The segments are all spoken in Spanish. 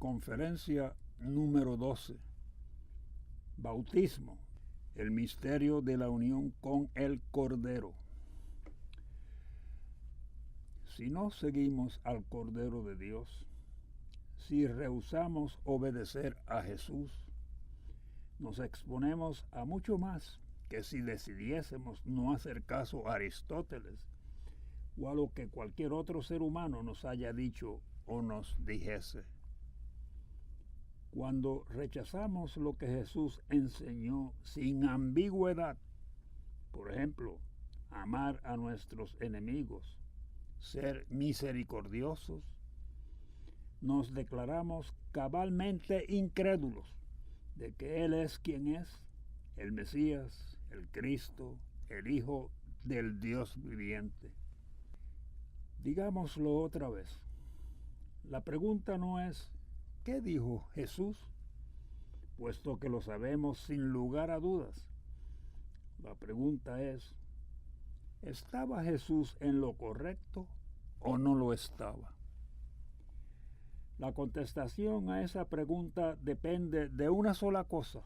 Conferencia número 12. Bautismo, el misterio de la unión con el Cordero. Si no seguimos al Cordero de Dios, si rehusamos obedecer a Jesús, nos exponemos a mucho más que si decidiésemos no hacer caso a Aristóteles o a lo que cualquier otro ser humano nos haya dicho o nos dijese. Cuando rechazamos lo que Jesús enseñó sin ambigüedad, por ejemplo, amar a nuestros enemigos, ser misericordiosos, nos declaramos cabalmente incrédulos de que Él es quien es, el Mesías, el Cristo, el Hijo del Dios viviente. Digámoslo otra vez. La pregunta no es ¿qué dijo Jesús? Puesto que lo sabemos sin lugar a dudas. La pregunta es ¿estaba Jesús en lo correcto o no lo estaba? La contestación a esa pregunta depende de una sola cosa,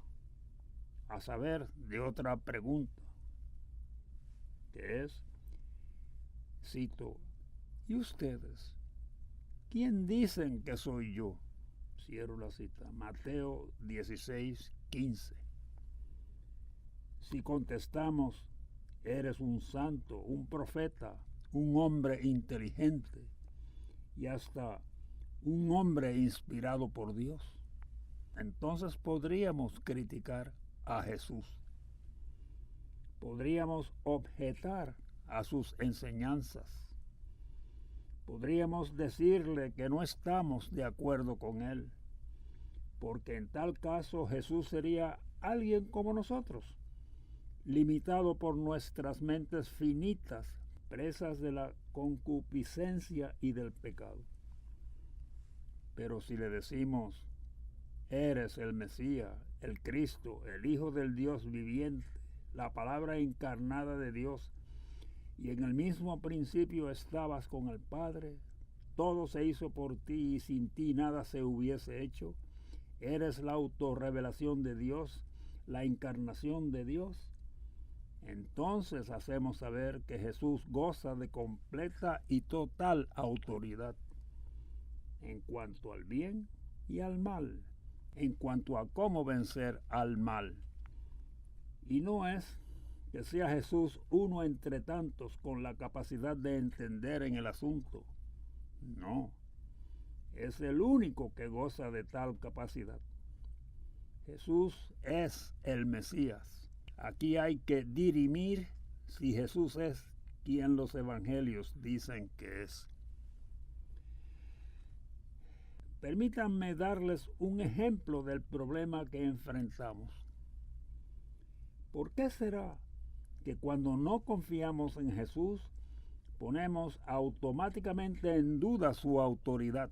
a saber, de otra pregunta, que es, cito, ¿y ustedes? ¿Quién dicen que soy yo? Cierro la cita. Mateo 16:15. Si contestamos, eres un santo, un profeta, un hombre inteligente y hasta un hombre inspirado por Dios, entonces podríamos criticar a Jesús. Podríamos objetar a sus enseñanzas. Podríamos decirle que no estamos de acuerdo con él, porque en tal caso Jesús sería alguien como nosotros, limitado por nuestras mentes finitas, presas de la concupiscencia y del pecado. Pero si le decimos, eres el Mesías, el Cristo, el Hijo del Dios viviente, la palabra encarnada de Dios, y en el mismo principio estabas con el Padre, todo se hizo por ti y sin ti nada se hubiese hecho, eres la autorrevelación de Dios, la encarnación de Dios, entonces hacemos saber que Jesús goza de completa y total autoridad en cuanto al bien y al mal, en cuanto a cómo vencer al mal. Y no es que sea Jesús uno entre tantos con la capacidad de entender en el asunto. No, es el único que goza de tal capacidad. Jesús es el Mesías. Aquí hay que dirimir si Jesús es quien los evangelios dicen que es. Permítanme darles un ejemplo del problema que enfrentamos. ¿Por qué será que cuando no confiamos en Jesús, ponemos automáticamente en duda su autoridad?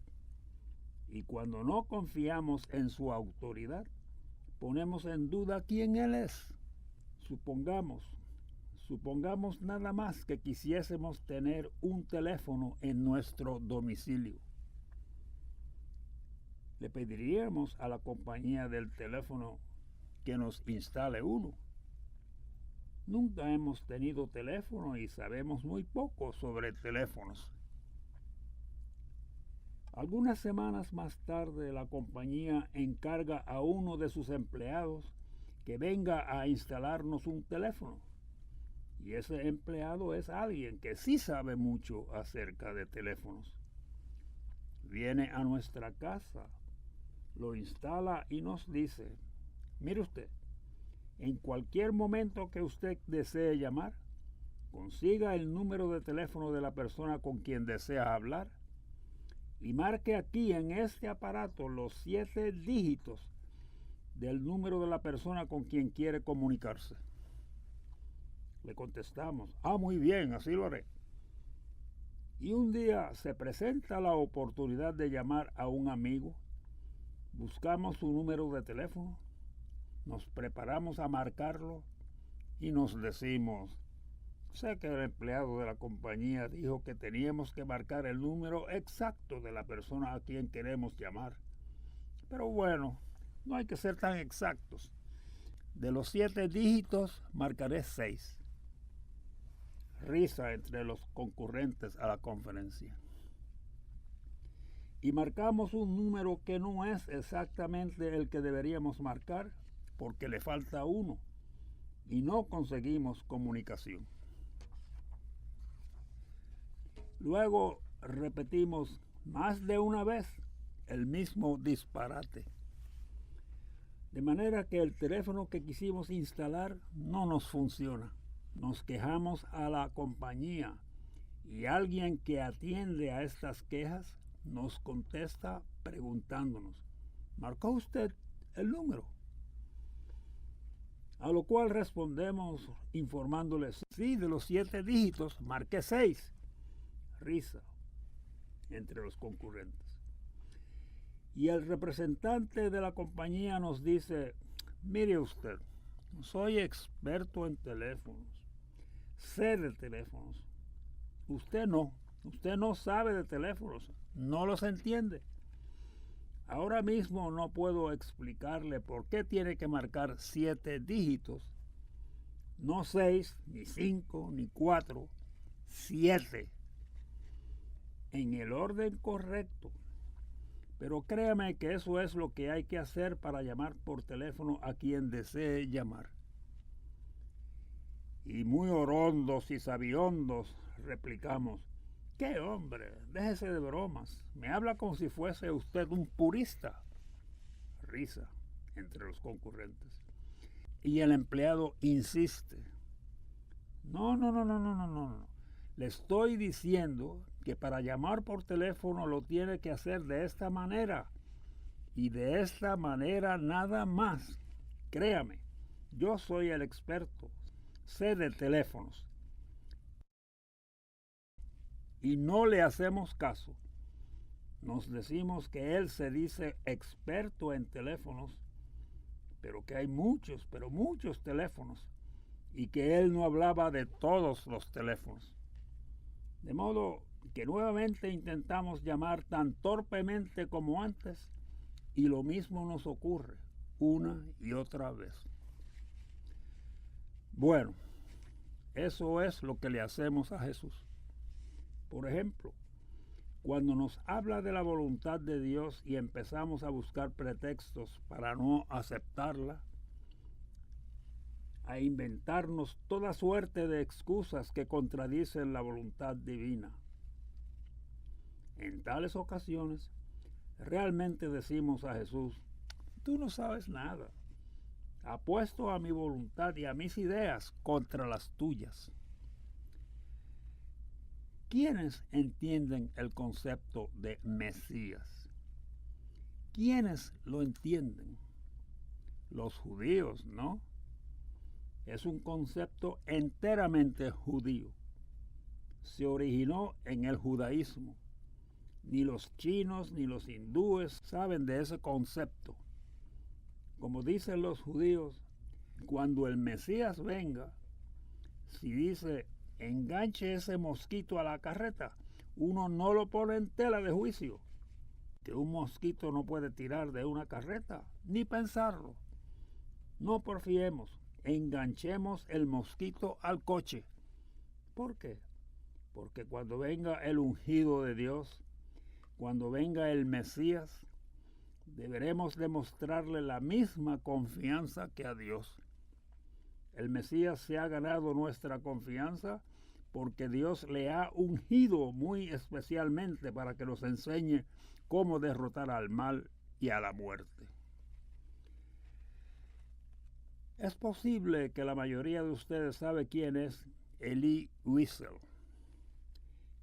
Y cuando no confiamos en su autoridad, ponemos en duda quién Él es. Supongamos nada más que quisiésemos tener un teléfono en nuestro domicilio. Le pediríamos a la compañía del teléfono que nos instale uno. Nunca hemos tenido teléfono y sabemos muy poco sobre teléfonos. Algunas semanas más tarde, la compañía encarga a uno de sus empleados que venga a instalarnos un teléfono. Y ese empleado es alguien que sí sabe mucho acerca de teléfonos. Viene a nuestra casa, lo instala y nos dice, mire usted, en cualquier momento que usted desee llamar, consiga el número de teléfono de la persona con quien desea hablar y marque aquí en este aparato los 7 dígitos del número de la persona con quien quiere comunicarse. Le contestamos, muy bien, así lo haré. Y un día se presenta la oportunidad de llamar a un amigo, buscamos su número de teléfono, nos preparamos a marcarlo y nos decimos, sé que el empleado de la compañía dijo que teníamos que marcar el número exacto de la persona a quien queremos llamar. Pero bueno, no hay que ser tan exactos. De los 7 dígitos marcaré 6. Risa entre los concurrentes a la conferencia. Y marcamos un número que no es exactamente el que deberíamos marcar porque le falta uno y no conseguimos comunicación. Luego repetimos más de una vez el mismo disparate. De manera que el teléfono que quisimos instalar no nos funciona. Nos quejamos a la compañía y alguien que atiende a estas quejas nos contesta preguntándonos: ¿marcó usted el número? A lo cual respondemos informándoles: sí, de los 7 dígitos marqué 6. Risa entre los concurrentes. Y el representante de la compañía nos dice: mire usted, soy experto en teléfonos, sé de teléfonos. Usted no sabe de teléfonos, no los entiende. Ahora mismo no puedo explicarle por qué tiene que marcar 7 dígitos, no 6, ni 5, ni 4, 7, en el orden correcto. Pero créame que eso es lo que hay que hacer para llamar por teléfono a quien desee llamar. Y muy orondos y sabiondos replicamos: ¡qué hombre! Déjese de bromas. Me habla como si fuese usted un purista. Risa entre los concurrentes. Y el empleado insiste: No. Le estoy diciendo que para llamar por teléfono lo tiene que hacer de esta manera. Y de esta manera nada más. Créame, yo soy el experto. Sé de teléfonos. Y no le hacemos caso. Nos decimos que él se dice experto en teléfonos, pero que hay muchos teléfonos, y que él no hablaba de todos los teléfonos. De modo que nuevamente intentamos llamar tan torpemente como antes, y lo mismo nos ocurre una y otra vez. Bueno, eso es lo que le hacemos a Jesús. Por ejemplo, cuando nos habla de la voluntad de Dios y empezamos a buscar pretextos para no aceptarla, a inventarnos toda suerte de excusas que contradicen la voluntad divina. En tales ocasiones, realmente decimos a Jesús: tú no sabes nada. Apuesto a mi voluntad y a mis ideas contra las tuyas. ¿Quiénes entienden el concepto de Mesías? ¿Quiénes lo entienden? Los judíos, ¿no? Es un concepto enteramente judío. Se originó en el judaísmo. Ni los chinos ni los hindúes saben de ese concepto. Como dicen los judíos, cuando el Mesías venga, si dice enganche ese mosquito a la carreta, uno no lo pone en tela de juicio. Que un mosquito no puede tirar de una carreta, ni pensarlo. No porfiemos, enganchemos el mosquito al coche. ¿Por qué? Porque cuando venga el ungido de Dios, cuando venga el Mesías, deberemos demostrarle la misma confianza que a Dios. El Mesías se ha ganado nuestra confianza porque Dios le ha ungido muy especialmente para que nos enseñe cómo derrotar al mal y a la muerte. Es posible que la mayoría de ustedes sabe quién es Elie Wiesel.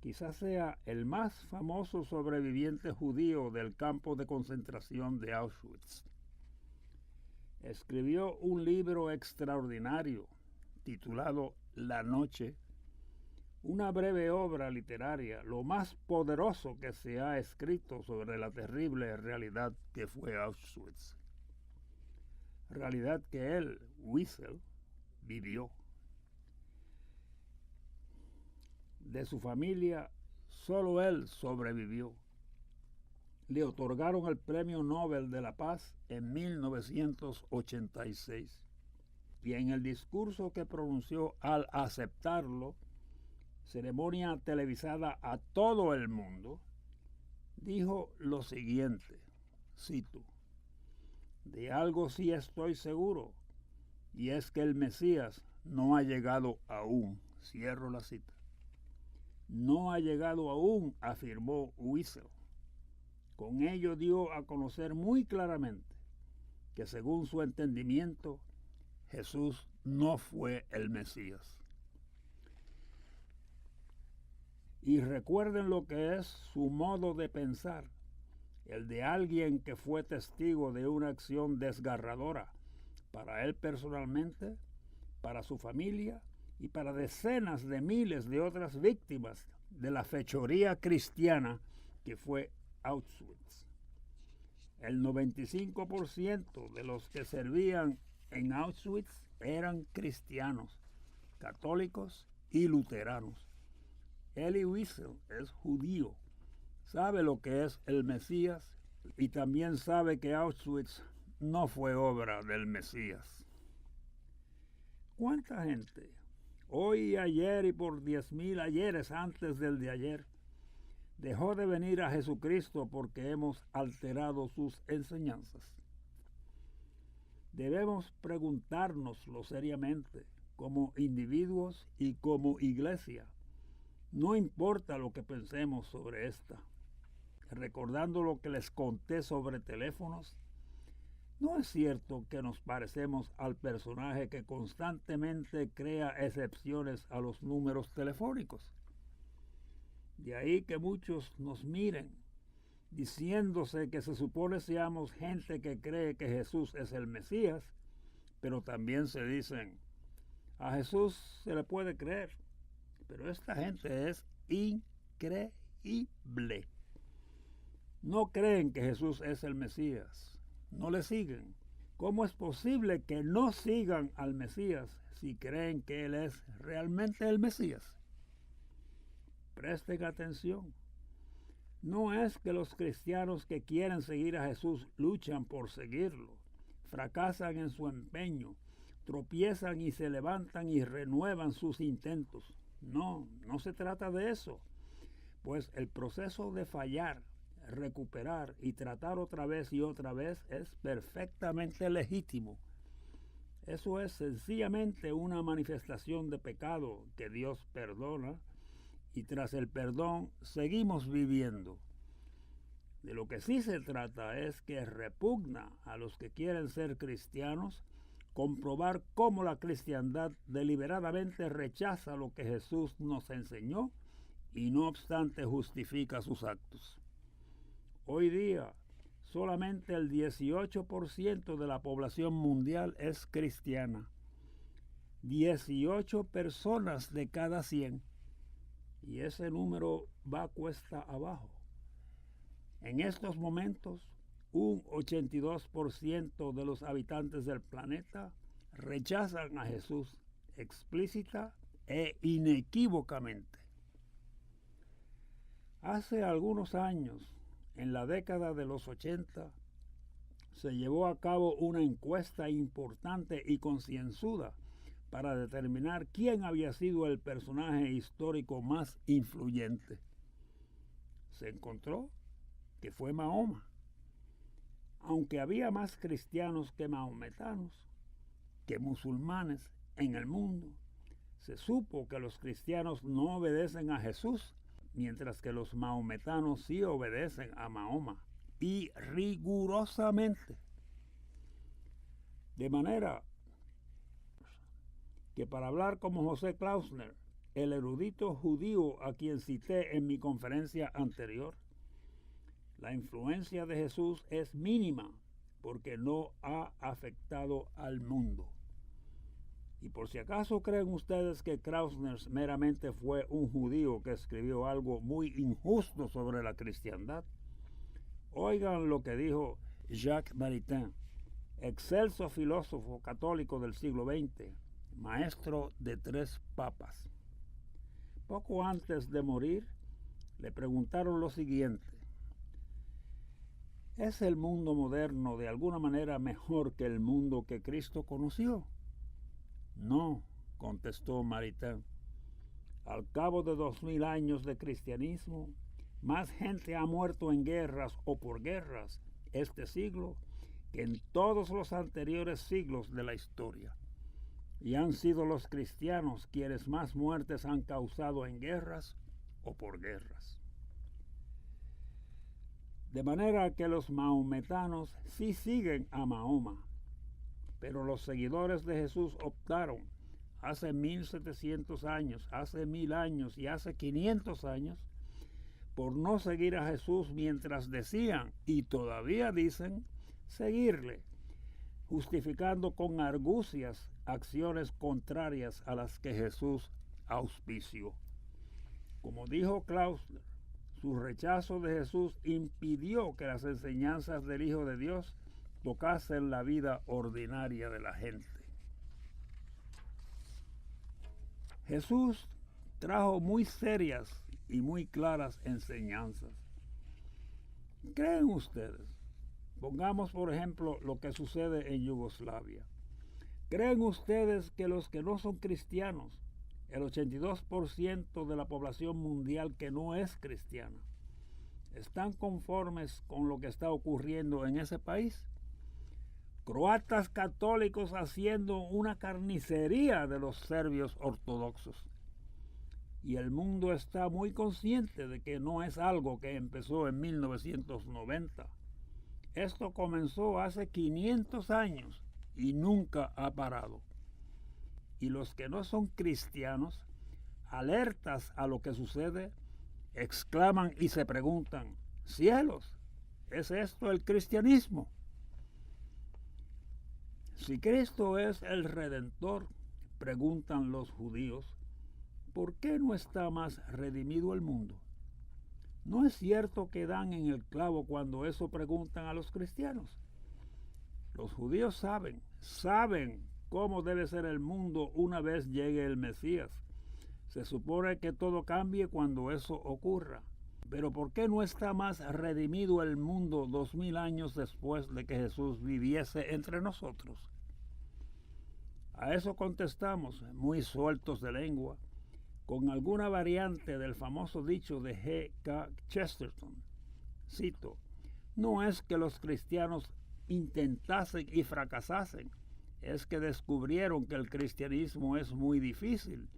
Quizás sea el más famoso sobreviviente judío del campo de concentración de Auschwitz. Escribió un libro extraordinario titulado La Noche, una breve obra literaria, lo más poderoso que se ha escrito sobre la terrible realidad que fue Auschwitz. Realidad que él, Wiesel, vivió. De su familia, solo él sobrevivió. le otorgaron el Premio Nobel de la Paz en 1986. Y en el discurso que pronunció al aceptarlo, ceremonia televisada a todo el mundo, dijo lo siguiente, cito: de algo sí estoy seguro, y es que el Mesías no ha llegado aún. Cierro la cita. No ha llegado aún, afirmó Wiesel. Con ello dio a conocer muy claramente que según su entendimiento, Jesús no fue el Mesías. Y recuerden lo que es su modo de pensar, el de alguien que fue testigo de una acción desgarradora para él personalmente, para su familia y para decenas de miles de otras víctimas de la fechoría cristiana que fue Auschwitz. El 95% de los que servían en Auschwitz eran cristianos, católicos y luteranos. Elie Wiesel es judío, sabe lo que es el Mesías y también sabe que Auschwitz no fue obra del Mesías. ¿Cuánta gente, hoy y ayer y por 10,000 ayeres antes del de ayer, dejó de venir a Jesucristo porque hemos alterado sus enseñanzas? Debemos preguntárnoslo seriamente, como individuos y como iglesia. No importa lo que pensemos sobre esta. Recordando lo que les conté sobre teléfonos, ¿no es cierto que nos parecemos al personaje que constantemente crea excepciones a los números telefónicos? De ahí que muchos nos miren, diciéndose que se supone seamos gente que cree que Jesús es el Mesías, pero también se dicen, a Jesús se le puede creer, pero esta gente es increíble. No creen que Jesús es el Mesías, no le siguen. ¿Cómo es posible que no sigan al Mesías si creen que Él es realmente el Mesías? Presten atención. No es que los cristianos que quieren seguir a Jesús luchan por seguirlo, fracasan en su empeño, tropiezan y se levantan y renuevan sus intentos. No, no se trata de eso, pues el proceso de fallar, recuperar y tratar otra vez y otra vez es perfectamente legítimo. Eso es sencillamente una manifestación de pecado que Dios perdona y tras el perdón seguimos viviendo. De lo que sí se trata es que repugna a los que quieren ser cristianos comprobar cómo la cristiandad deliberadamente rechaza lo que Jesús nos enseñó y no obstante justifica sus actos. Hoy día, solamente el 18% de la población mundial es cristiana. 18 personas de cada 100. Y ese número va cuesta abajo. En estos momentos, un 82% de los habitantes del planeta rechazan a Jesús explícita e inequívocamente. Hace algunos años, en la década de los 80, se llevó a cabo una encuesta importante y concienzuda para determinar quién había sido el personaje histórico más influyente. Se encontró que fue Mahoma. Aunque había más cristianos que mahometanos, que musulmanes en el mundo, se supo que los cristianos no obedecen a Jesús, mientras que los mahometanos sí obedecen a Mahoma, y rigurosamente. De manera que para hablar como José Klausner, el erudito judío a quien cité en mi conferencia anterior, la influencia de Jesús es mínima porque no ha afectado al mundo. Y por si acaso creen ustedes que Klausner meramente fue un judío que escribió algo muy injusto sobre la cristiandad, oigan lo que dijo Jacques Maritain, excelso filósofo católico del siglo XX, maestro de 3 papas. Poco antes de morir, le preguntaron lo siguiente: ¿Es el mundo moderno de alguna manera mejor que el mundo que Cristo conoció? No, contestó Maritain. Al cabo de 2000 años de cristianismo, más gente ha muerto en guerras o por guerras este siglo que en todos los anteriores siglos de la historia. Y han sido los cristianos quienes más muertes han causado en guerras o por guerras. De manera que los mahometanos sí siguen a Mahoma, pero los seguidores de Jesús optaron hace 1700 años, hace 1000 años y hace 500 años por no seguir a Jesús mientras decían, y todavía dicen, seguirle, justificando con argucias acciones contrarias a las que Jesús auspició. Como dijo Klausner, su rechazo de Jesús impidió que las enseñanzas del Hijo de Dios tocasen la vida ordinaria de la gente. Jesús trajo muy serias y muy claras enseñanzas. ¿Creen ustedes? Pongamos por ejemplo lo que sucede en Yugoslavia. ¿Creen ustedes que los que no son cristianos, el 82% de la población mundial que no es cristiana, están conformes con lo que está ocurriendo en ese país? Croatas católicos haciendo una carnicería de los serbios ortodoxos. Y el mundo está muy consciente de que no es algo que empezó en 1990. Esto comenzó hace 500 años y nunca ha parado. Y los que no son cristianos, alertas a lo que sucede, exclaman y se preguntan, cielos, ¿es esto el cristianismo? Si Cristo es el Redentor, preguntan los judíos, ¿por qué no está más redimido el mundo? ¿No es cierto que dan en el clavo cuando eso preguntan a los cristianos? Los judíos saben cómo debe ser el mundo una vez llegue el Mesías. Se supone que todo cambie cuando eso ocurra. Pero ¿por qué no está más redimido el mundo 2000 años después de que Jesús viviese entre nosotros? A eso contestamos, muy sueltos de lengua, con alguna variante del famoso dicho de G.K. Chesterton. Cito, no es que los cristianos intentasen y fracasasen, es que descubrieron que el cristianismo es muy difícil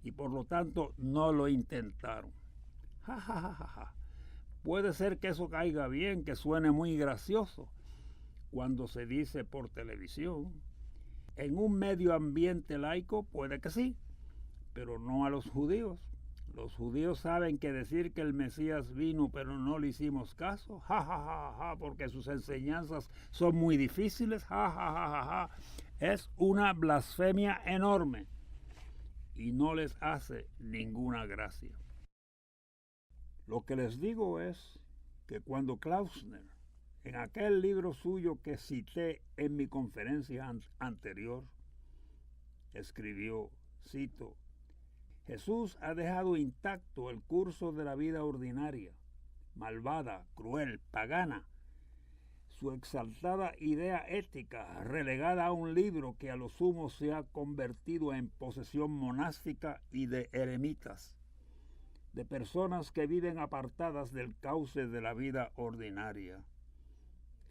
y por lo tanto no lo intentaron. Ja, ja, ja, ja, ja. Puede ser que eso caiga bien, que suene muy gracioso cuando se dice por televisión. En un medio ambiente laico puede que sí, pero no a los judíos. Los judíos saben que decir que el Mesías vino pero no le hicimos caso, ja, ja, ja, ja, porque sus enseñanzas son muy difíciles, ja, ja, ja, ja, ja, es una blasfemia enorme y no les hace ninguna gracia. Lo que les digo es que cuando Klausner, en aquel libro suyo que cité en mi conferencia anterior, escribió, cito, Jesús ha dejado intacto el curso de la vida ordinaria, malvada, cruel, pagana, su exaltada idea ética relegada a un libro que a lo sumo se ha convertido en posesión monástica y de eremitas, de personas que viven apartadas del cauce de la vida ordinaria.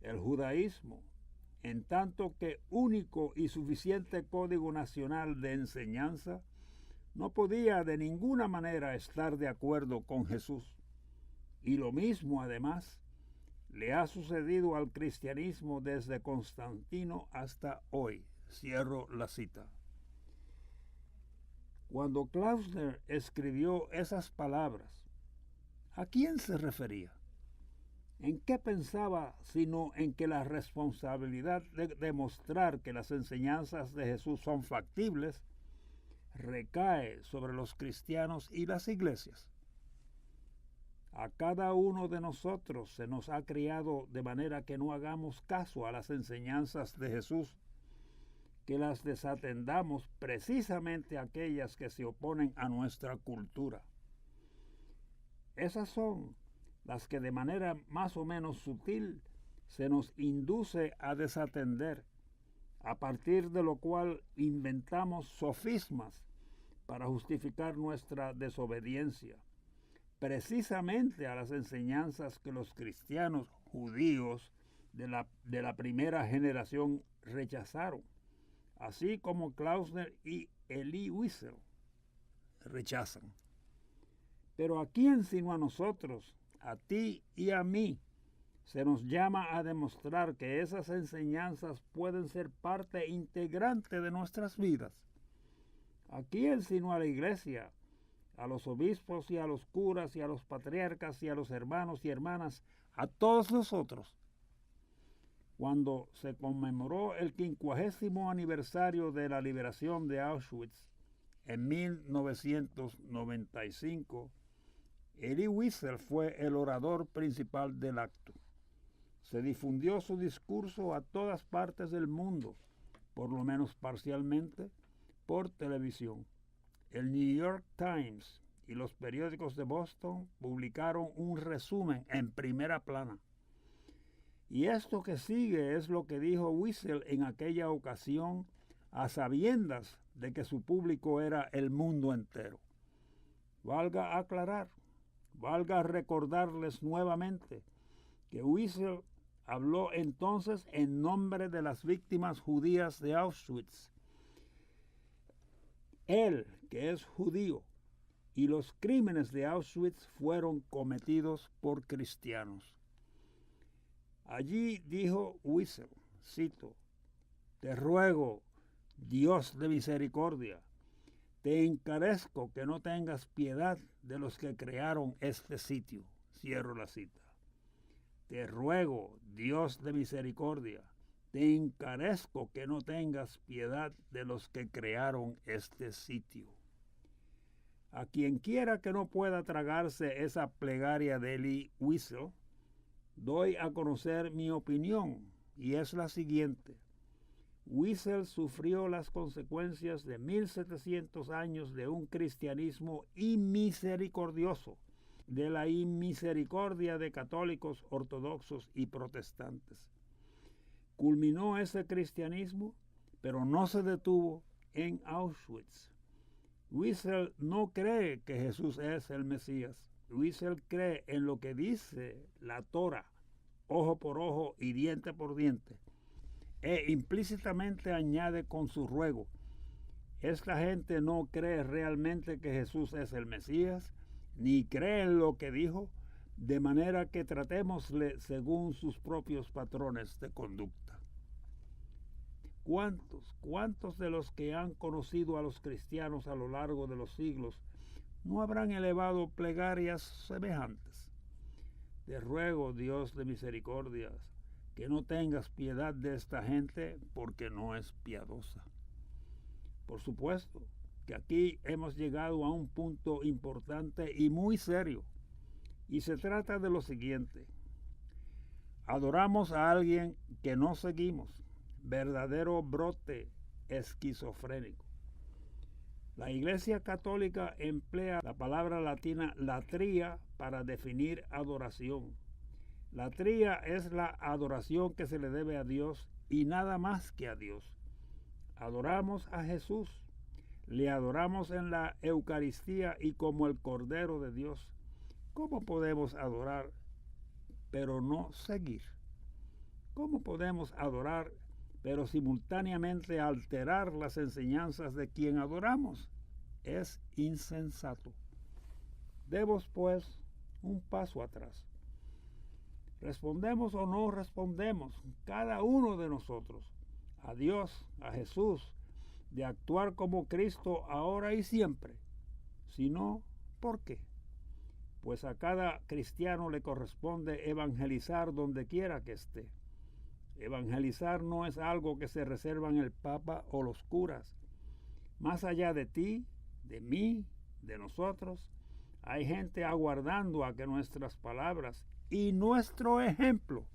El judaísmo, en tanto que único y suficiente código nacional de enseñanza, no podía de ninguna manera estar de acuerdo con Jesús. Y lo mismo, además, le ha sucedido al cristianismo desde Constantino hasta hoy. Cierro la cita. Cuando Klausner escribió esas palabras, ¿a quién se refería? ¿En qué pensaba sino en que la responsabilidad de demostrar que las enseñanzas de Jesús son factibles recae sobre los cristianos y las iglesias? A cada uno de nosotros se nos ha criado de manera que no hagamos caso a las enseñanzas de Jesús, que las desatendamos precisamente aquellas que se oponen a nuestra cultura. Esas son las que de manera más o menos sutil se nos induce a desatender, a partir de lo cual inventamos sofismas para justificar nuestra desobediencia, precisamente a las enseñanzas que los cristianos judíos de la primera generación rechazaron, así como Klausner y Elie Wiesel rechazan. Pero ¿a quién sino a nosotros, a ti y a mí, se nos llama a demostrar que esas enseñanzas pueden ser parte integrante de nuestras vidas? ¿A quién sino a la iglesia, a los obispos y a los curas y a los patriarcas y a los hermanos y hermanas, a todos nosotros? Cuando se conmemoró el 50º aniversario de la liberación de Auschwitz en 1995, Elie Wiesel fue el orador principal del acto. Se difundió su discurso a todas partes del mundo, por lo menos parcialmente, por televisión. El New York Times y los periódicos de Boston publicaron un resumen en primera plana. Y esto que sigue es lo que dijo Wiesel en aquella ocasión, a sabiendas de que su público era el mundo entero. Valga aclarar, valga recordarles nuevamente que Wiesel habló entonces en nombre de las víctimas judías de Auschwitz. Él, que es judío, y los crímenes de Auschwitz fueron cometidos por cristianos. Allí dijo Wiesel, cito: «Te ruego, Dios de misericordia, te encarezco que no tengas piedad de los que crearon este sitio». Cierro la cita. Te ruego, Dios de misericordia, te encarezco que no tengas piedad de los que crearon este sitio. A quien quiera que no pueda tragarse esa plegaria de Elie Wiesel, doy a conocer mi opinión, y es la siguiente. Wiesel sufrió las consecuencias de 1700 años de un cristianismo inmisericordioso, de la inmisericordia de católicos, ortodoxos y protestantes. Culminó ese cristianismo, pero no se detuvo en Auschwitz. Wiesel no cree que Jesús es el Mesías. Wiesel cree en lo que dice la Torá, ojo por ojo y diente por diente, e implícitamente añade con su ruego: esta gente no cree realmente que Jesús es el Mesías, ni cree en lo que dijo, de manera que tratémosle según sus propios patrones de conducta. ¿Cuántos de los que han conocido a los cristianos a lo largo de los siglos no habrán elevado plegarias semejantes? Te ruego, Dios de misericordias, que no tengas piedad de esta gente, porque no es piadosa. Por supuesto que aquí hemos llegado a un punto importante y muy serio, y se trata de lo siguiente: adoramos a alguien que no seguimos, verdadero brote esquizofrénico. La Iglesia Católica emplea la palabra latina latría para definir adoración. Latría es la adoración que se le debe a Dios y nada más que a Dios. Adoramos a Jesús, le adoramos en la Eucaristía y como el Cordero de Dios. ¿Cómo podemos adorar pero no seguir? ¿Cómo podemos adorar pero simultáneamente alterar las enseñanzas de quien adoramos? Es insensato. Demos, pues, un paso atrás. ¿Respondemos o no respondemos, cada uno de nosotros, a Dios, a Jesús, de actuar como Cristo ahora y siempre? Si no, ¿por qué? Pues a cada cristiano le corresponde evangelizar donde quiera que esté. Evangelizar no es algo que se reservan el Papa o los curas. Más allá de ti, de mí, de nosotros, hay gente aguardando a que nuestras palabras y nuestro ejemplo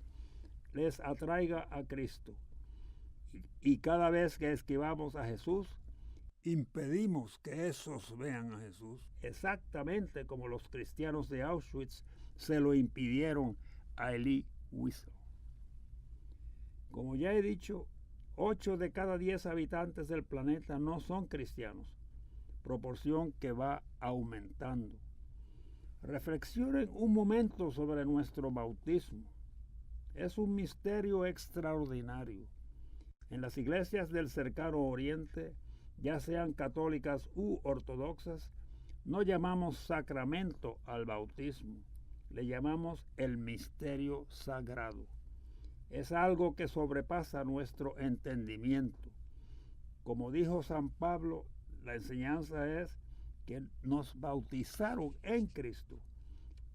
les atraiga a Cristo. Y cada vez que esquivamos a Jesús, impedimos que esos vean a Jesús, exactamente como los cristianos de Auschwitz se lo impidieron a Elie Wiesel. Como ya he dicho, 8 de cada 10 habitantes del planeta no son cristianos, proporción que va aumentando. Reflexionen un momento sobre nuestro bautismo. Es un misterio extraordinario. En las iglesias del cercano oriente, ya sean católicas u ortodoxas, no llamamos sacramento al bautismo, le llamamos el misterio sagrado. Es algo que sobrepasa nuestro entendimiento. Como dijo San Pablo, la enseñanza es que nos bautizaron en Cristo.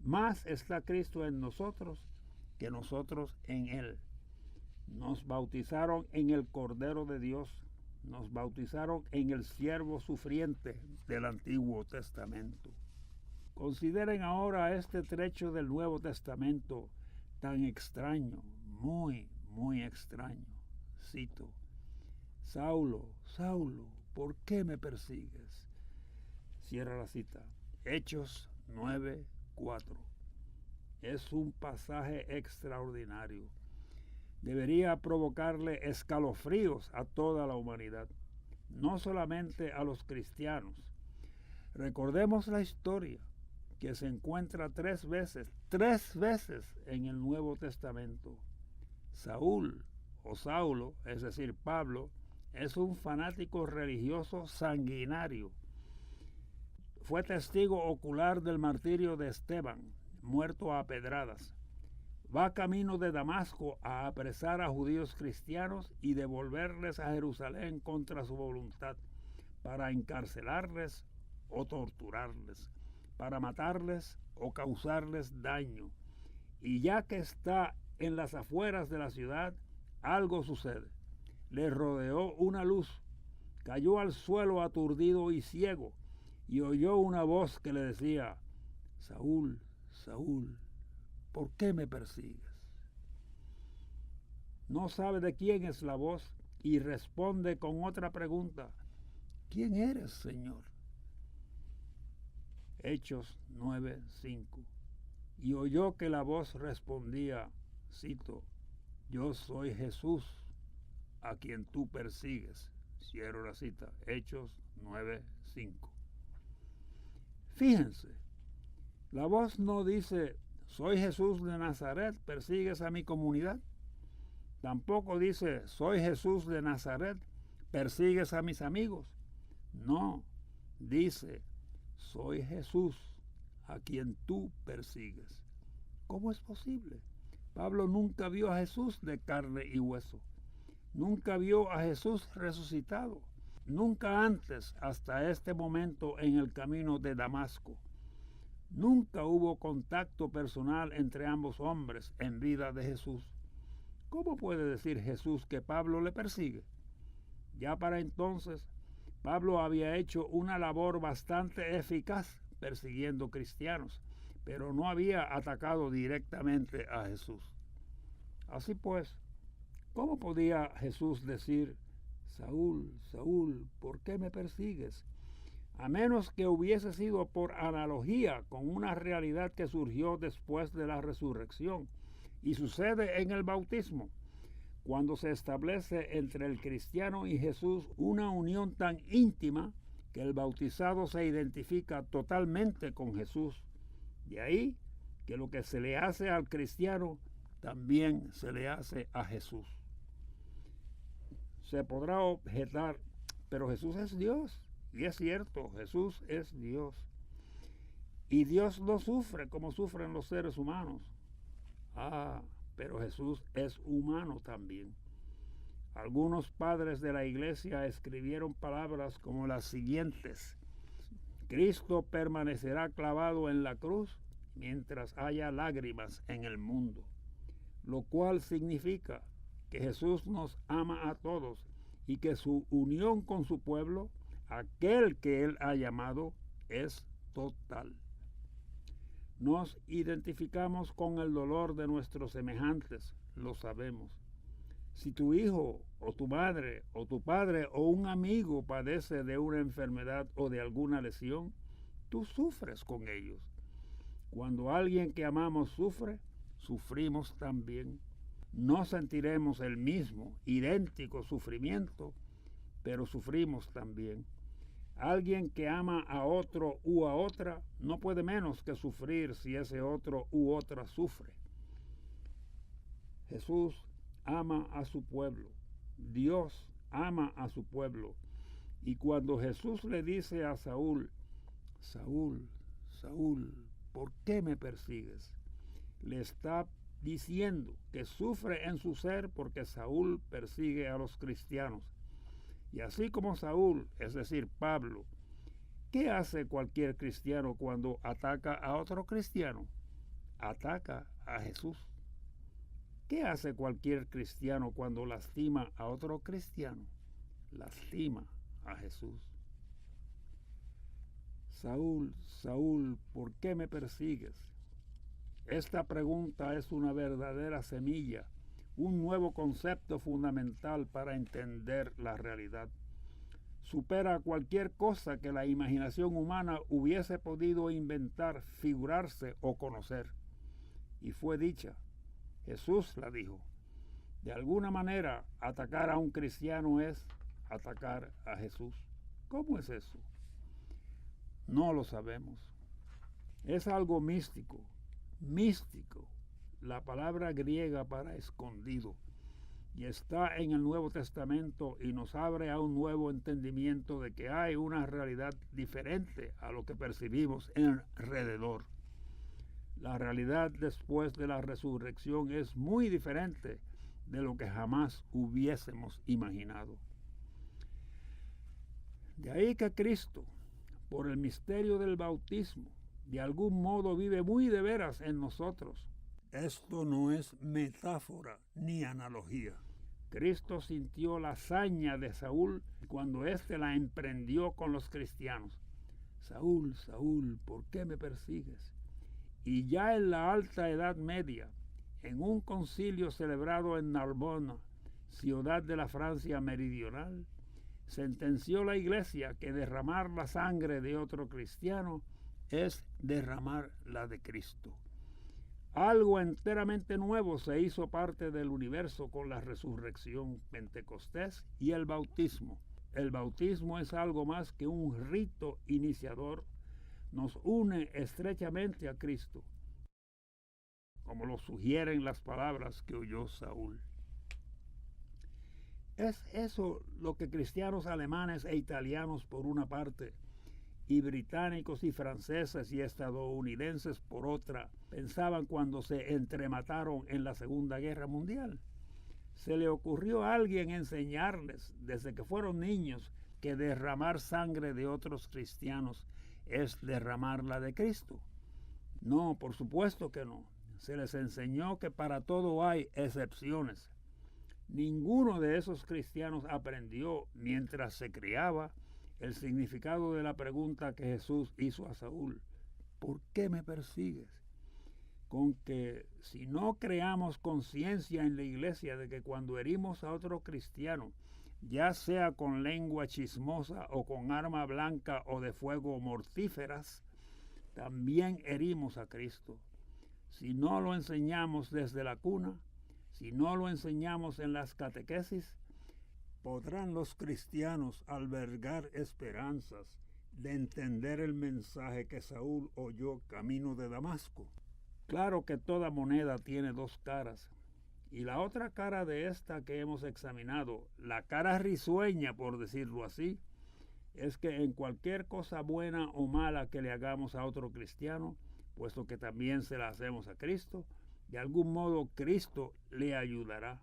Más está Cristo en nosotros que nosotros en Él. Nos bautizaron en el Cordero de Dios. Nos bautizaron en el siervo sufriente del Antiguo Testamento. Consideren ahora este trecho del Nuevo Testamento tan extraño, muy extraño. Cito: Saulo, Saulo, ¿por qué me persigues? Cierra la cita. Hechos 9:4. Es un pasaje extraordinario. Debería provocarle escalofríos a toda la humanidad, no solamente a los cristianos. Recordemos la historia que se encuentra tres veces en el Nuevo Testamento. Saúl o Saulo, es decir, Pablo, es un fanático religioso sanguinario. Fue testigo ocular del martirio de Esteban, muerto a pedradas. Va camino de Damasco a apresar a judíos cristianos y devolverles a Jerusalén contra su voluntad, para encarcelarles o torturarles, para matarles o causarles daño. Y ya que está en las afueras de la ciudad, algo sucede. Le rodeó una luz, cayó al suelo aturdido y ciego, y oyó una voz que le decía: Saúl, Saúl, ¿por qué me persigues? No sabe de quién es la voz y responde con otra pregunta: ¿quién eres, Señor? Hechos 9:5. Y oyó que la voz respondía, cito: yo soy Jesús, a quien tú persigues. Cierro la cita. Hechos 9:5. Fíjense, la voz no dice: soy Jesús de Nazaret, persigues a mi comunidad. Tampoco dice: soy Jesús de Nazaret, persigues a mis amigos. No, dice: soy Jesús, a quien tú persigues. ¿Cómo es posible? Pablo nunca vio a Jesús de carne y hueso. Nunca vio a Jesús resucitado. Nunca antes, hasta este momento en el camino de Damasco. Nunca hubo contacto personal entre ambos hombres en vida de Jesús. ¿Cómo puede decir Jesús que Pablo le persigue? Ya para entonces, Pablo había hecho una labor bastante eficaz persiguiendo cristianos, pero no había atacado directamente a Jesús. Así pues, ¿cómo podía Jesús decir: Saúl, Saúl, ¿por qué me persigues? A menos que hubiese sido por analogía con una realidad que surgió después de la resurrección y sucede en el bautismo, cuando se establece entre el cristiano y Jesús una unión tan íntima que el bautizado se identifica totalmente con Jesús. De ahí que lo que se le hace al cristiano también se le hace a Jesús. Se podrá objetar: pero Jesús es Dios. Y es cierto, Jesús es Dios. Y Dios no sufre como sufren los seres humanos. Pero Jesús es humano también. Algunos padres de la iglesia escribieron palabras como las siguientes: Cristo permanecerá clavado en la cruz mientras haya lágrimas en el mundo, lo cual significa que Jesús nos ama a todos y que su unión con su pueblo, aquel que Él ha llamado, es total. Nos identificamos con el dolor de nuestros semejantes, lo sabemos. Si tu hijo o tu madre o tu padre o un amigo padece de una enfermedad o de alguna lesión, tú sufres con ellos. Cuando alguien que amamos sufre, sufrimos también. no sentiremos el mismo, idéntico sufrimiento, pero sufrimos también. Alguien que ama a otro u a otra no puede menos que sufrir si ese otro u otra sufre. Jesús ama a su pueblo. Dios ama a su pueblo. Y cuando Jesús le dice a Saúl, Saúl, Saúl, ¿por qué me persigues?, le está diciendo que sufre en su ser porque Saúl persigue a los cristianos. Y así como Saúl, es decir, Pablo, ¿qué hace cualquier cristiano cuando ataca a otro cristiano? Ataca a Jesús. ¿Qué hace cualquier cristiano cuando lastima a otro cristiano? Lastima a Jesús. Saúl, Saúl, ¿por qué me persigues? Esta pregunta es una verdadera semilla, un nuevo concepto fundamental para entender la realidad. Supera cualquier cosa que la imaginación humana hubiese podido inventar, figurarse o conocer. Y fue dicha. Jesús la dijo. De alguna manera, atacar a un cristiano es atacar a Jesús. ¿Cómo es eso? No lo sabemos. Es algo místico. Místico, la palabra griega para escondido, y está en el Nuevo Testamento y nos abre a un nuevo entendimiento de que hay una realidad diferente a lo que percibimos alrededor. La realidad después de la resurrección es muy diferente de lo que jamás hubiésemos imaginado. De ahí que Cristo, por el misterio del bautismo, de algún modo vive muy de veras en nosotros. Esto no es metáfora ni analogía. Cristo sintió la hazaña de Saúl cuando éste la emprendió con los cristianos. Saúl, Saúl, ¿por qué me persigues? Y ya en la alta Edad Media, en un concilio celebrado en Narbona, ciudad de la Francia meridional, sentenció la Iglesia que derramar la sangre de otro cristiano es derramar la de Cristo. Algo enteramente nuevo se hizo parte del universo con la resurrección, Pentecostés y el bautismo. El bautismo es algo más que un rito iniciador. Nos une estrechamente a Cristo, como lo sugieren las palabras que oyó Saúl. Es eso lo que cristianos alemanes e italianos por una parte, y británicos y franceses y estadounidenses por otra, pensaban cuando se entremataron en la Segunda Guerra Mundial. Se le ocurrió a alguien enseñarles desde que fueron niños que derramar sangre de otros cristianos es derramar la de Cristo. No, por supuesto que no. Se les enseñó que para todo hay excepciones. Ninguno de esos cristianos aprendió mientras se criaba el significado de la pregunta que Jesús hizo a Saúl. ¿Por qué me persigues? Con que si no creamos conciencia en la iglesia de que cuando herimos a otro cristiano, ya sea con lengua chismosa o con arma blanca o de fuego mortíferas, también herimos a Cristo. Si no lo enseñamos desde la cuna, si no lo enseñamos en las catequesis, ¿podrán los cristianos albergar esperanzas de entender el mensaje que Saúl oyó camino de Damasco? Claro que toda moneda tiene dos caras, y la otra cara de esta que hemos examinado, la cara risueña por decirlo así, es que en cualquier cosa buena o mala que le hagamos a otro cristiano, puesto que también se la hacemos a Cristo, de algún modo Cristo le ayudará.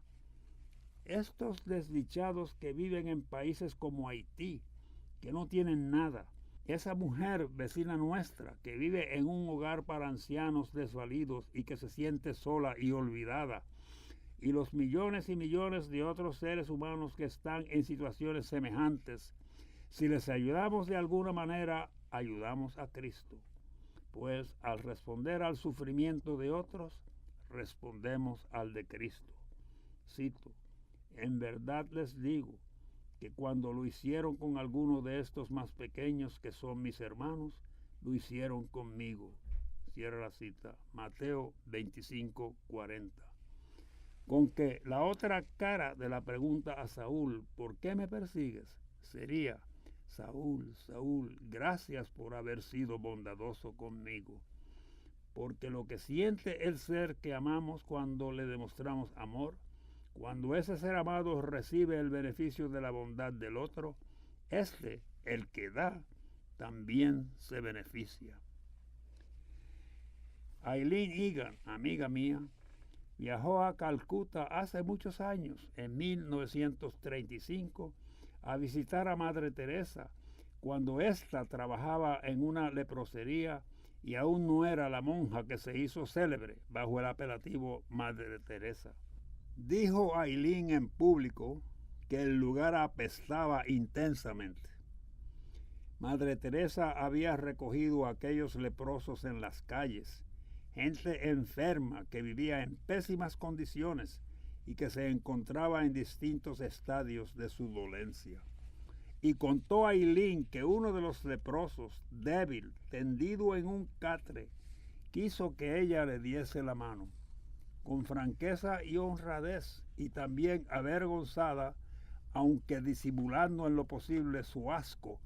Estos desdichados que viven en países como Haití, que no tienen nada, esa mujer vecina nuestra que vive en un hogar para ancianos desvalidos y que se siente sola y olvidada, y los millones y millones de otros seres humanos que están en situaciones semejantes, si les ayudamos de alguna manera, ayudamos a Cristo, pues al responder al sufrimiento de otros, respondemos al de Cristo. Cito: en verdad les digo que cuando lo hicieron con alguno de estos más pequeños que son mis hermanos, lo hicieron conmigo. Cierra la cita. Mateo 25:40. Con que la otra cara de la pregunta a Saúl, ¿por qué me persigues?, sería: Saúl, Saúl, gracias por haber sido bondadoso conmigo. Porque lo que siente el ser que amamos cuando le demostramos amor, cuando ese ser amado recibe el beneficio de la bondad del otro, el que da, también se beneficia. Eileen Egan, amiga mía, viajó a Calcuta hace muchos años, en 1935, a visitar a Madre Teresa, cuando ésta trabajaba en una leprosería y aún no era la monja que se hizo célebre bajo el apelativo Madre Teresa. Dijo Eileen en público que el lugar apestaba intensamente. Madre Teresa había recogido a aquellos leprosos en las calles, gente enferma que vivía en pésimas condiciones y que se encontraba en distintos estadios de su dolencia. Y contó a Eileen que uno de los leprosos, débil, tendido en un catre, quiso que ella le diese la mano. Con franqueza y honradez, y también avergonzada, aunque disimulando en lo posible su asco,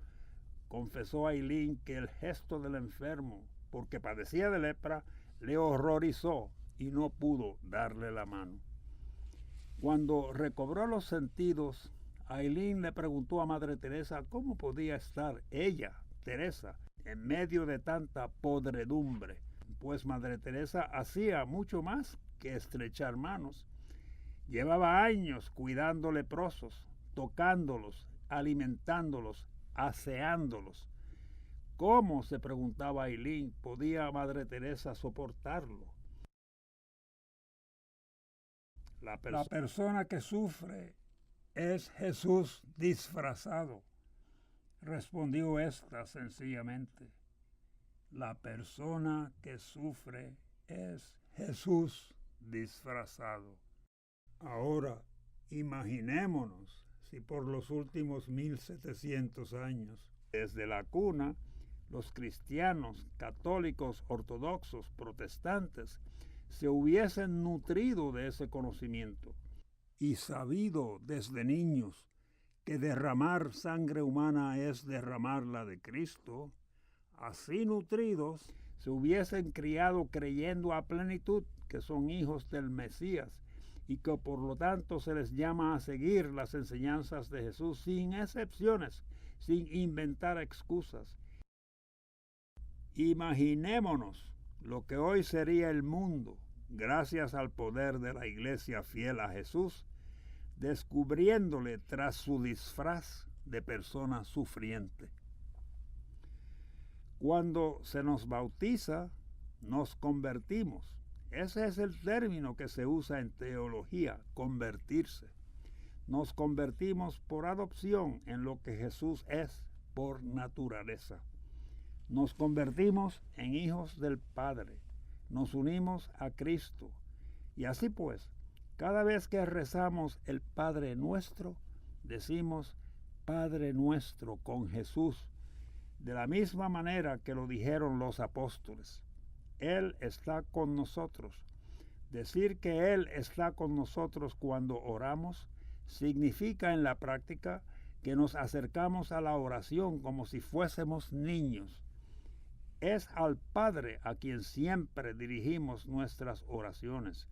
confesó a Eileen que el gesto del enfermo, porque padecía de lepra, le horrorizó y no pudo darle la mano. Cuando recobró los sentidos, Eileen le preguntó a Madre Teresa cómo podía estar ella, Teresa, en medio de tanta podredumbre, pues Madre Teresa hacía mucho más que estrechar manos. Llevaba años cuidando leprosos, tocándolos, alimentándolos, aseándolos. ¿Cómo, se preguntaba Eileen, podía Madre Teresa soportarlo? La persona que sufre es Jesús disfrazado, respondió ésta sencillamente. La persona que sufre es Jesús disfrazado. Ahora, imaginémonos si por los últimos 1700 años, desde la cuna, los cristianos, católicos, ortodoxos, protestantes, se hubiesen nutrido de ese conocimiento y sabido desde niños que derramar sangre humana es derramar la de Cristo. Así nutridos, se hubiesen criado creyendo a plenitud que son hijos del Mesías y que por lo tanto se les llama a seguir las enseñanzas de Jesús sin excepciones, sin inventar excusas. Imaginémonos lo que hoy sería el mundo, gracias al poder de la Iglesia fiel a Jesús, descubriéndole tras su disfraz de persona sufriente. Cuando se nos bautiza, nos convertimos. Ese es el término que se usa en teología, convertirse. Nos convertimos por adopción en lo que Jesús es por naturaleza. Nos convertimos en hijos del Padre. Nos unimos a Cristo. Y así pues, cada vez que rezamos el Padre Nuestro, decimos Padre Nuestro con Jesús, de la misma manera que lo dijeron los apóstoles. Él está con nosotros. Decir que Él está con nosotros cuando oramos significa en la práctica que nos acercamos a la oración como si fuésemos niños. Es al Padre a quien siempre dirigimos nuestras oraciones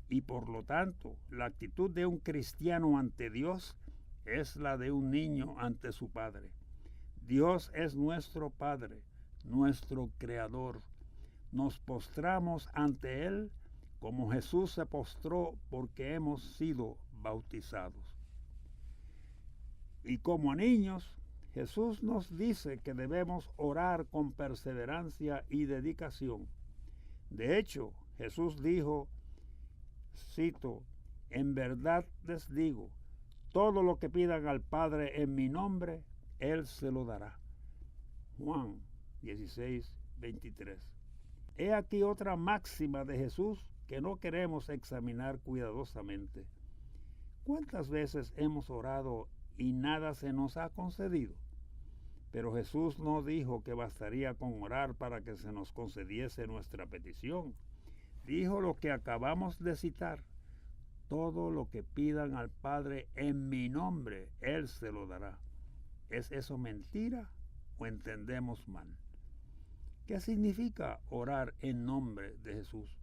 y por lo tanto la actitud de un cristiano ante Dios es la de un niño ante su Padre. Dios es nuestro Padre, nuestro Creador. Nos postramos ante Él como Jesús se postró porque hemos sido bautizados. Y como a niños, Jesús nos dice que debemos orar con perseverancia y dedicación. De hecho, Jesús dijo, cito, en verdad les digo, todo lo que pidan al Padre en mi nombre, Él se lo dará. Juan 16:23. He aquí otra máxima de Jesús que no queremos examinar cuidadosamente. ¿Cuántas veces hemos orado y nada se nos ha concedido? Pero Jesús no dijo que bastaría con orar para que se nos concediese nuestra petición. Dijo lo que acabamos de citar. todo lo que pidan al Padre en mi nombre, Él se lo dará. ¿Es eso mentira o entendemos mal? ¿Qué significa orar en nombre de Jesús?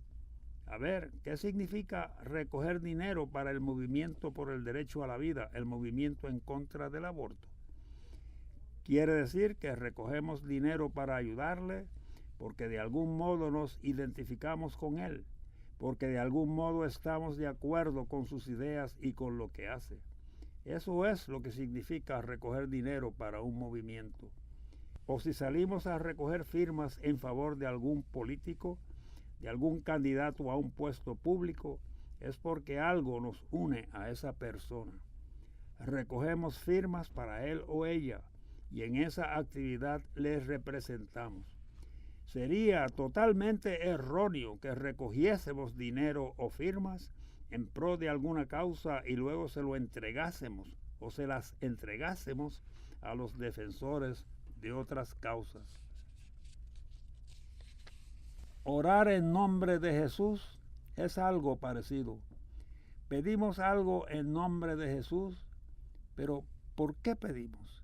A ver, ¿qué significa recoger dinero para el movimiento por el derecho a la vida, el movimiento en contra del aborto? Quiere decir que recogemos dinero para ayudarle porque de algún modo nos identificamos con él, porque de algún modo estamos de acuerdo con sus ideas y con lo que hace. Eso es lo que significa recoger dinero para un movimiento. O si salimos a recoger firmas en favor de algún político, de algún candidato a un puesto público, es porque algo nos une a esa persona. Recogemos firmas para él o ella y en esa actividad les representamos. Sería totalmente erróneo que recogiésemos dinero o firmas en pro de alguna causa y luego se lo entregásemos o se las entregásemos a los defensores de otras causas. Orar en nombre de Jesús es algo parecido. Pedimos algo en nombre de Jesús, pero ¿por qué pedimos?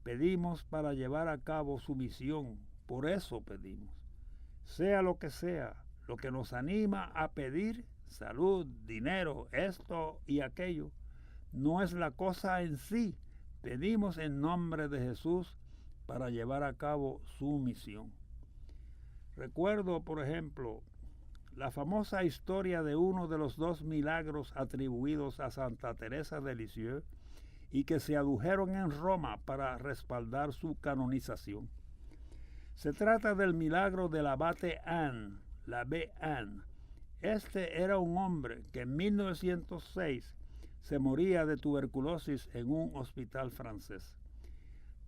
Pedimos para llevar a cabo su misión, por eso pedimos. Sea lo que nos anima a pedir, salud, dinero, esto y aquello, no es la cosa en sí. Pedimos en nombre de Jesús para llevar a cabo su misión. Recuerdo, por ejemplo, la famosa historia de uno de los 2 milagros atribuidos a Santa Teresa de Lisieux y que se adujeron en Roma para respaldar su canonización. Se trata del milagro del abate Anne, l'Abbé Anne. Este era un hombre que en 1906 se moría de tuberculosis en un hospital francés.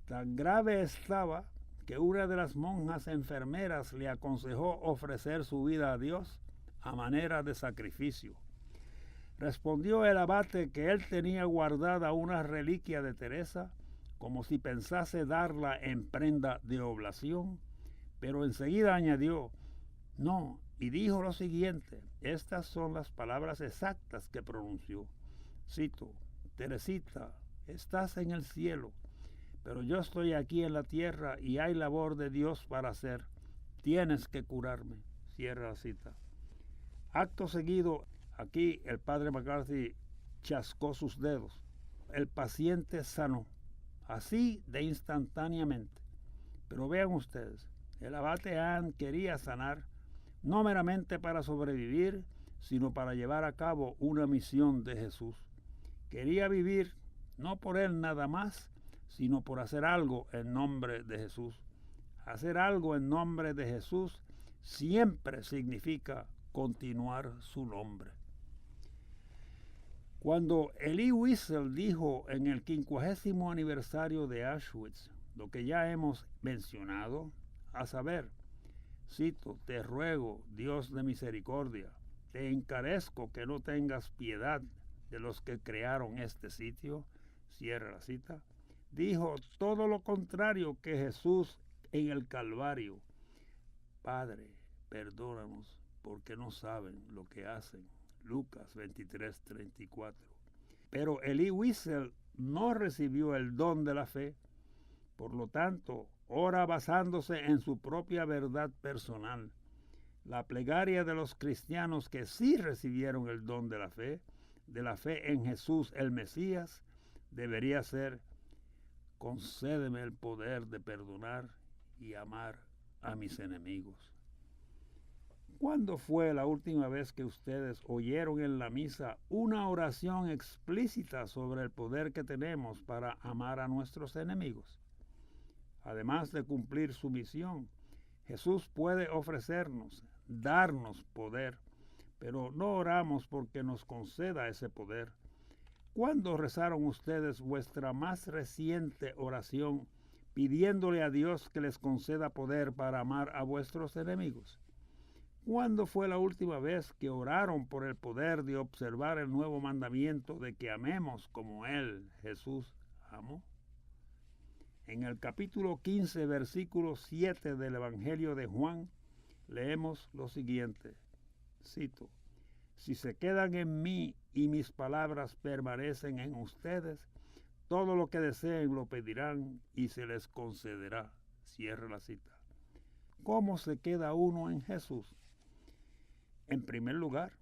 Tan grave estaba que una de las monjas enfermeras le aconsejó ofrecer su vida a Dios a manera de sacrificio. Respondió el abate que él tenía guardada una reliquia de Teresa, como si pensase darla en prenda de oblación, pero enseguida añadió, no, y dijo lo siguiente, estas son las palabras exactas que pronunció. Cito, Teresita, estás en el cielo, pero yo estoy aquí en la tierra y hay labor de Dios para hacer. Tienes que curarme. Cierra la cita. Acto seguido, aquí el padre McCarthy chascó sus dedos. El paciente sanó, así de instantáneamente. Pero vean ustedes, el abate Anne quería sanar, no meramente para sobrevivir, sino para llevar a cabo una misión de Jesús. Quería vivir, no por él nada más, sino por hacer algo en nombre de Jesús. Hacer algo en nombre de Jesús siempre significa continuar su nombre. Cuando Elie Wiesel dijo en el 50º aniversario de Auschwitz, lo que ya hemos mencionado, a saber, cito, te ruego, Dios de misericordia, te encarezco que no tengas piedad de los que crearon este sitio, cierra la cita, dijo todo lo contrario que Jesús en el Calvario. Padre, perdónanos porque no saben lo que hacen. Lucas 23:34. Pero Elie Wiesel no recibió el don de la fe, por lo tanto, ora basándose en su propia verdad personal. La plegaria de los cristianos que sí recibieron el don de la fe en Jesús el Mesías, debería ser: concédeme el poder de perdonar y amar a mis enemigos. ¿Cuándo fue la última vez que ustedes oyeron en la misa una oración explícita sobre el poder que tenemos para amar a nuestros enemigos? Además de cumplir su misión, Jesús puede ofrecernos, darnos poder, pero no oramos porque nos conceda ese poder. ¿Cuándo rezaron ustedes vuestra más reciente oración pidiéndole a Dios que les conceda poder para amar a vuestros enemigos? ¿Cuándo fue la última vez que oraron por el poder de observar el nuevo mandamiento de que amemos como Él, Jesús, amó? En el capítulo 15, versículo 7 del Evangelio de Juan, leemos lo siguiente, cito, Si se quedan en mí y mis palabras permanecen en ustedes, todo lo que deseen lo pedirán y se les concederá. Cierra la cita. ¿Cómo se queda uno en Jesús? En primer lugar,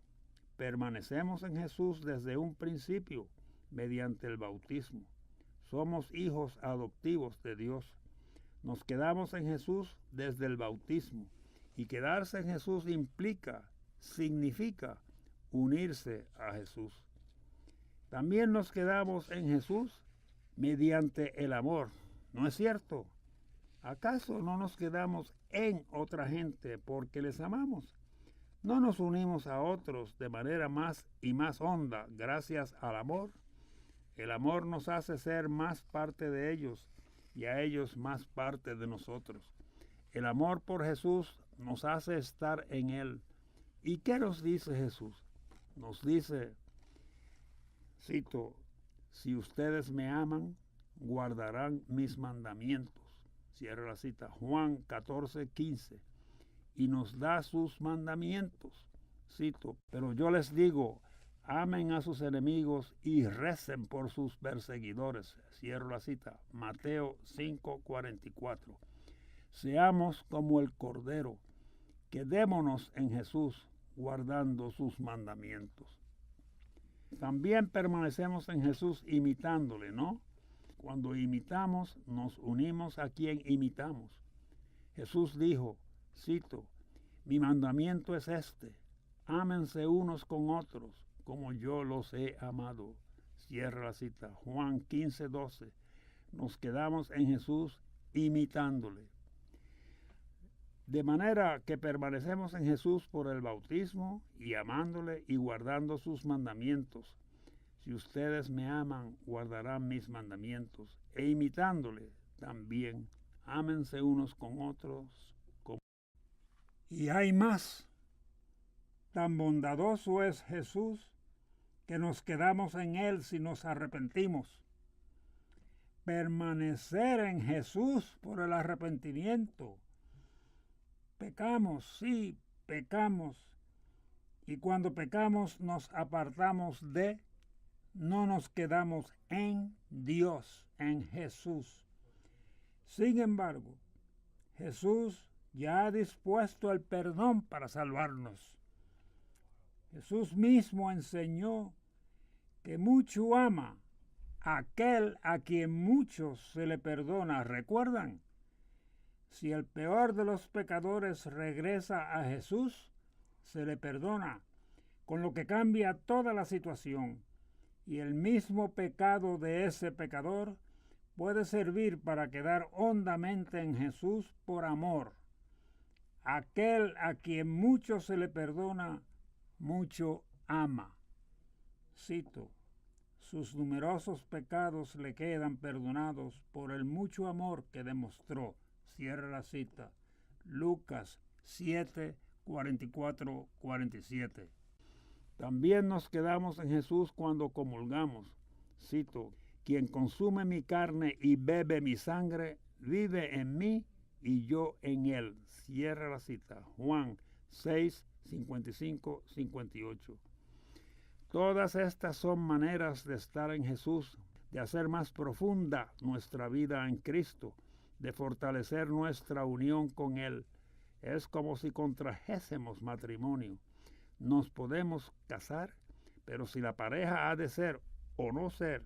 permanecemos en Jesús desde un principio mediante el bautismo. Somos hijos adoptivos de Dios. Nos quedamos en Jesús desde el bautismo. Y quedarse en Jesús significa unirse a Jesús. También nos quedamos en Jesús mediante el amor. ¿No es cierto? ¿Acaso no nos quedamos en otra gente porque les amamos? ¿No nos unimos a otros de manera más y más honda gracias al amor? El amor nos hace ser más parte de ellos y a ellos más parte de nosotros. El amor por Jesús nos hace estar en Él. ¿Y qué nos dice Jesús? Nos dice, cito, si ustedes me aman, guardarán mis mandamientos. Cierra la cita, Juan 14:15. Y nos da sus mandamientos. Cito, pero yo les digo, amen a sus enemigos y recen por sus perseguidores. Cierro la cita, Mateo 5:44. Seamos como el Cordero, quedémonos en Jesús, guardando sus mandamientos. También permanecemos en Jesús imitándole, ¿no? Cuando imitamos, nos unimos a quien imitamos. Jesús dijo, cito, mi mandamiento es este, ámense unos con otros, como yo los he amado. Cierra la cita, Juan 15:12. Nos quedamos en Jesús imitándole. De manera que permanecemos en Jesús por el bautismo y amándole y guardando sus mandamientos. Si ustedes me aman, guardarán mis mandamientos. E imitándole también, ámense unos con otros. Y hay más. Tan bondadoso es Jesús que nos quedamos en Él si nos arrepentimos. Permanecer en Jesús por el arrepentimiento. Pecamos, sí, pecamos. Y cuando pecamos nos apartamos de, no nos quedamos en Dios, en Jesús. Sin embargo, Jesús ya ha dispuesto el perdón para salvarnos. Jesús mismo enseñó que mucho ama a aquel a quien mucho se le perdona. ¿Recuerdan? Si el peor de los pecadores regresa a Jesús, se le perdona, con lo que cambia toda la situación. Y el mismo pecado de ese pecador puede servir para quedar hondamente en Jesús por amor. Aquel a quien mucho se le perdona, mucho ama. Cito, sus numerosos pecados le quedan perdonados por el mucho amor que demostró. Cierra la cita. Lucas 7:44-47. También nos quedamos en Jesús cuando comulgamos. Cito, quien consume mi carne y bebe mi sangre, vive en mí y yo en él. Cierra la cita. Juan 6:55-58. Todas estas son maneras de estar en Jesús, de hacer más profunda nuestra vida en Cristo, de fortalecer nuestra unión con Él. Es como si contrajésemos matrimonio. Nos podemos casar, pero si la pareja ha de ser o no ser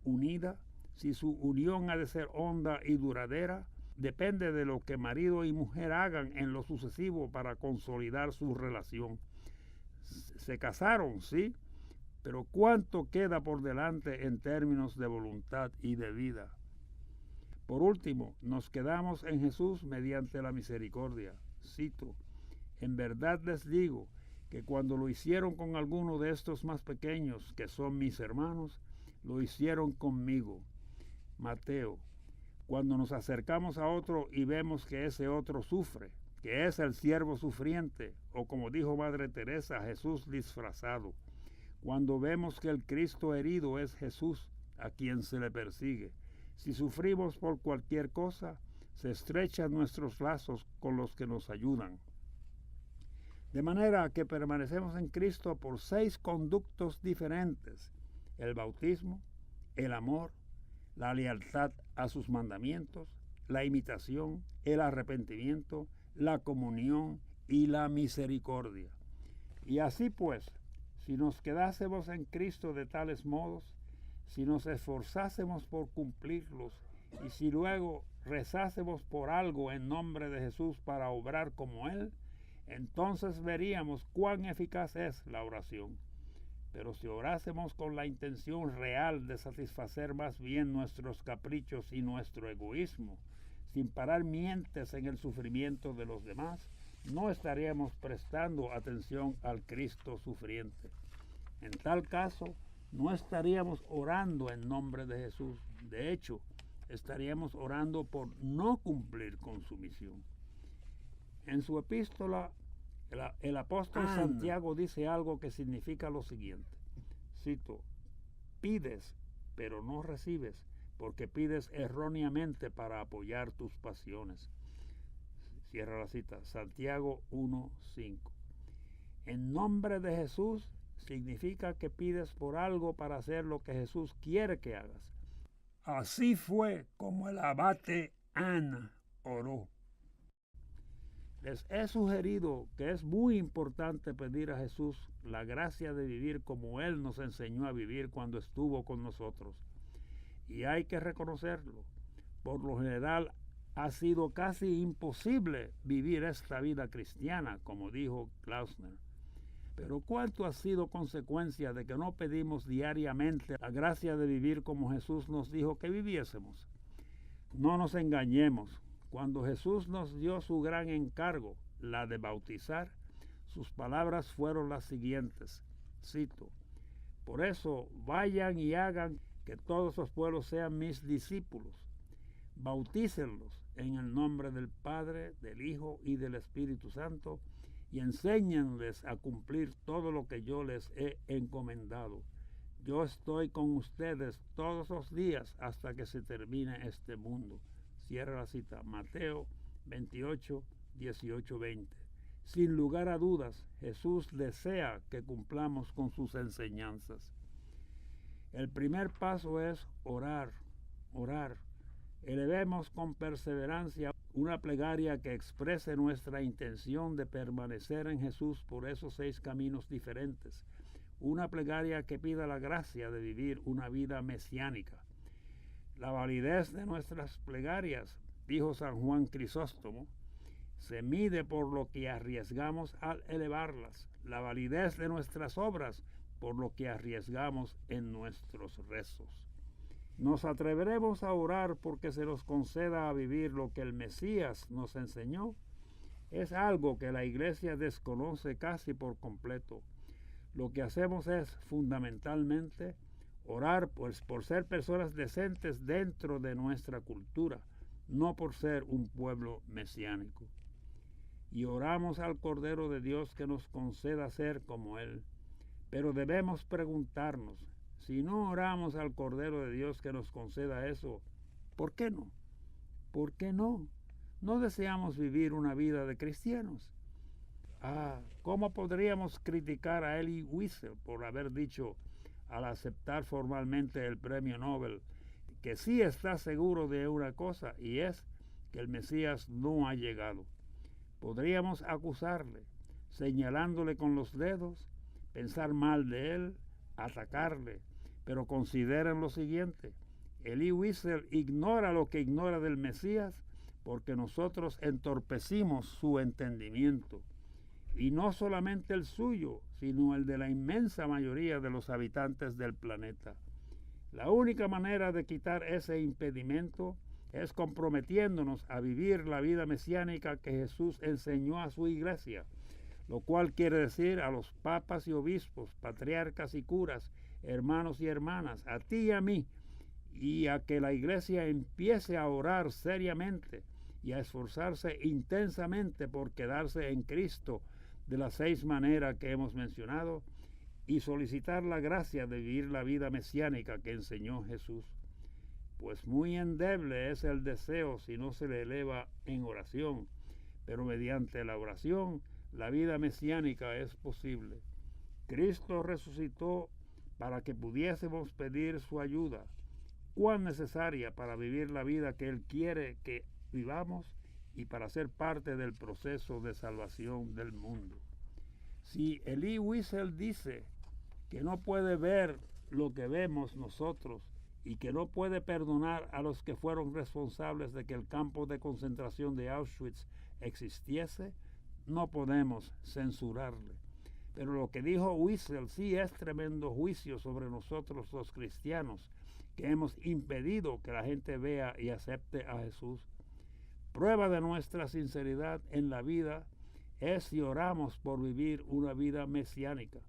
unida, si su unión ha de ser honda y duradera, depende de lo que marido y mujer hagan en lo sucesivo para consolidar su relación. Se casaron, sí, pero ¿cuánto queda por delante en términos de voluntad y de vida? Por último, nos quedamos en Jesús mediante la misericordia. Cito, en verdad les digo que cuando lo hicieron con alguno de estos más pequeños, que son mis hermanos, lo hicieron conmigo. Mateo, cuando nos acercamos a otro y vemos que ese otro sufre, que es el siervo sufriente, o como dijo Madre Teresa, Jesús disfrazado. Cuando vemos que el Cristo herido es Jesús, a quien se le persigue. Si sufrimos por cualquier cosa, se estrechan nuestros lazos con los que nos ayudan. De manera que permanecemos en Cristo por 6 conductos diferentes: el bautismo, el amor, la lealtad a sus mandamientos, la imitación, el arrepentimiento, la comunión y la misericordia. Y así pues, si nos quedásemos en Cristo de tales modos, si nos esforzásemos por cumplirlos, y si luego rezásemos por algo en nombre de Jesús para obrar como Él, entonces veríamos cuán eficaz es la oración. Pero si orásemos con la intención real de satisfacer más bien nuestros caprichos y nuestro egoísmo, sin parar mientes en el sufrimiento de los demás, no estaríamos prestando atención al Cristo sufriente. En tal caso, no estaríamos orando en nombre de Jesús. De hecho, estaríamos orando por no cumplir con su misión. En su epístola, el apóstol Santiago dice algo que significa lo siguiente. Cito: pides, pero no recibes, porque pides erróneamente para apoyar tus pasiones. Cierra la cita. Santiago 1:5. En nombre de Jesús significa que pides por algo para hacer lo que Jesús quiere que hagas. Así fue como el abate Ana oró. Les he sugerido que es muy importante pedir a Jesús la gracia de vivir como Él nos enseñó a vivir cuando estuvo con nosotros. Y hay que reconocerlo. Por lo general ha sido casi imposible vivir esta vida cristiana, como dijo Klausner. Pero ¿cuánto ha sido consecuencia de que no pedimos diariamente la gracia de vivir como Jesús nos dijo que viviésemos? No nos engañemos. Cuando Jesús nos dio su gran encargo, la de bautizar, sus palabras fueron las siguientes. Cito: por eso vayan y hagan que todos los pueblos sean mis discípulos. Bautícenlos en el nombre del Padre, del Hijo y del Espíritu Santo, y enséñenles a cumplir todo lo que yo les he encomendado. Yo estoy con ustedes todos los días hasta que se termine este mundo. Cierra la cita. Mateo 28, 18, 20. Sin lugar a dudas, Jesús desea que cumplamos con sus enseñanzas. El primer paso es orar. Elevemos con perseverancia una plegaria que exprese nuestra intención de permanecer en Jesús por esos 6 caminos diferentes. Una plegaria que pida la gracia de vivir una vida mesiánica. La validez de nuestras plegarias, dijo San Juan Crisóstomo, se mide por lo que arriesgamos al elevarlas. La validez de nuestras obras por lo que arriesgamos en nuestros rezos. Nos atreveremos a orar porque se nos conceda a vivir lo que el Mesías nos enseñó. Es algo que la Iglesia desconoce casi por completo. Lo que hacemos es fundamentalmente orar pues, por ser personas decentes dentro de nuestra cultura, no por ser un pueblo mesiánico. Y oramos al Cordero de Dios que nos conceda ser como Él. Pero debemos preguntarnos, si no oramos al Cordero de Dios que nos conceda eso, ¿por qué no? ¿Por qué no? No deseamos vivir una vida de cristianos. ¿Cómo podríamos criticar a Elie Wiesel por haber dicho, al aceptar formalmente el premio Nobel, que sí está seguro de una cosa, y es que el Mesías no ha llegado? Podríamos acusarle, señalándole con los dedos, pensar mal de él, atacarle, pero consideren lo siguiente: Elie Wiesel ignora lo que ignora del Mesías porque nosotros entorpecimos su entendimiento, y no solamente el suyo, sino el de la inmensa mayoría de los habitantes del planeta. La única manera de quitar ese impedimento es comprometiéndonos a vivir la vida mesiánica que Jesús enseñó a su iglesia, lo cual quiere decir a los papas y obispos, patriarcas y curas, hermanos y hermanas, a ti y a mí, y a que la iglesia empiece a orar seriamente y a esforzarse intensamente por quedarse en Cristo de las 6 maneras que hemos mencionado, y solicitar la gracia de vivir la vida mesiánica que enseñó Jesús. Pues muy endeble es el deseo si no se le eleva en oración, pero mediante la oración la vida mesiánica es posible. Cristo resucitó para que pudiésemos pedir su ayuda, cuán necesaria para vivir la vida que Él quiere que vivamos y para ser parte del proceso de salvación del mundo. Si Elie Wiesel dice que no puede ver lo que vemos nosotros y que no puede perdonar a los que fueron responsables de que el campo de concentración de Auschwitz existiese, no podemos censurarle. Pero lo que dijo Wiesel sí es tremendo juicio sobre nosotros los cristianos, que hemos impedido que la gente vea y acepte a Jesús. Prueba de nuestra sinceridad en la vida es si oramos por vivir una vida mesiánica.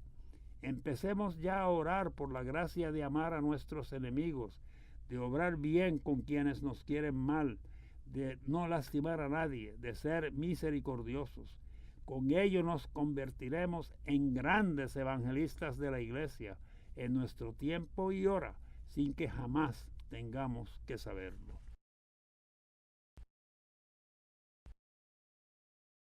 Empecemos ya a orar por la gracia de amar a nuestros enemigos, de obrar bien con quienes nos quieren mal, de no lastimar a nadie, de ser misericordiosos. Con ello nos convertiremos en grandes evangelistas de la iglesia en nuestro tiempo y hora, sin que jamás tengamos que saberlo.